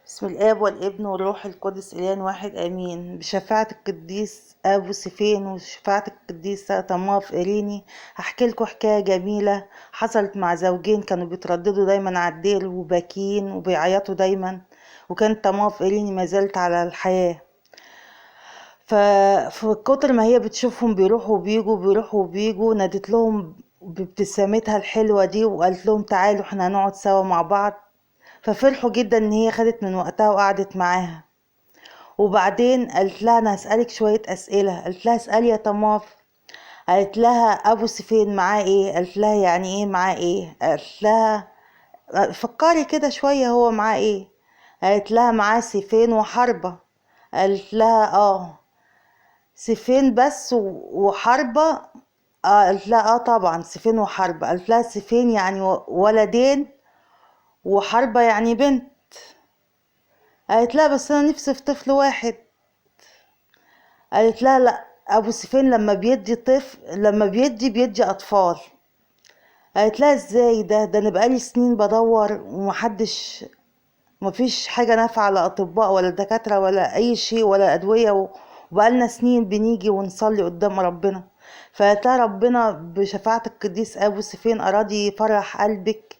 بسم الآب والابن والروح القدس إله واحد آمين. بشفاعة القديس أبو سفين وشفاعة القديسة طماف إيريني هحكي لكم حكاية جميلة حصلت مع زوجين كانوا بيترددوا دايما على الدير وباكين وبيعيطوا دايما، وكانت طماف إيريني ما زالت على الحياة. ففي كتر ما هي بتشوفهم بيروحوا وبيجوا نادت لهم بابتسامتها الحلوة دي وقالت لهم تعالوا احنا هنقعد سوا مع بعض. ففرحوا جدا ان هي خدت من وقتها وقعدت معاها. وبعدين قالت لها انا هسألك شوية اسئلة. قالت لها اسألي يا طماف. قالت لها ابو سفين معاه ايه؟ قالت لها يعني ايه معاه ايه؟ قالت لها فكري كده شوية هو معاه ايه؟ قالت لها معاه سيفين وحربة. قالت لها سيفين بس وحربة. قالت لها طبعا سيفين وحربة. قالت لها سيفين يعني ولدين وحربة يعني بنت. قالت لها بس انا نفسي في طفل واحد. قالت لها لا، ابو سفين لما بيدي اطفال. قالت لها ازاي ده انا بقالي سنين بدور مفيش حاجه نافعه لا اطباء ولا دكاتره ولا اي شيء ولا ادويه، وبقالنا سنين بنيجي ونصلي قدام ربنا. فقالت لها ربنا بشفاعة القديس ابو سفين اراد يفرح قلبك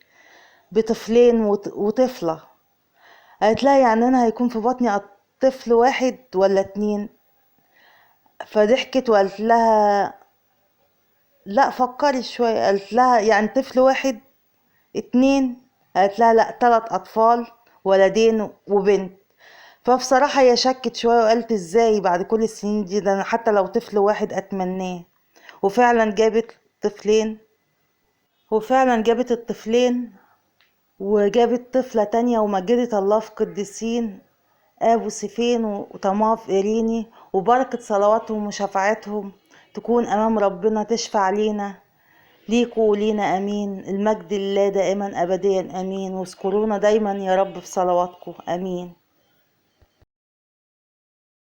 بطفلين وطفله. قالت لها يعني انا هيكون في بطني طفل واحد ولا اتنين؟ فضحكت وقالت لها لا فكري شوية. قالت لها يعني طفل واحد اتنين؟ قالت لها لا 3 اطفال، ولدين وبنت. فبصراحة هي شكت شوية وقالت ازاي بعد كل السنين دي؟ ده انا حتى لو طفل واحد اتمناه. وفعلا جابت طفلين وفعلا جابت الطفلين وجابت طفلة تانية ومجدت الله في قديسين ابو سفين وطماف إيريني، وبركة صلواتهم وشفاعتهم تكون امام ربنا تشفع لينا ليكوا ولينا امين. المجد لله دائما ابديا امين. واذكرونا دايما يا رب في صلواتكم امين.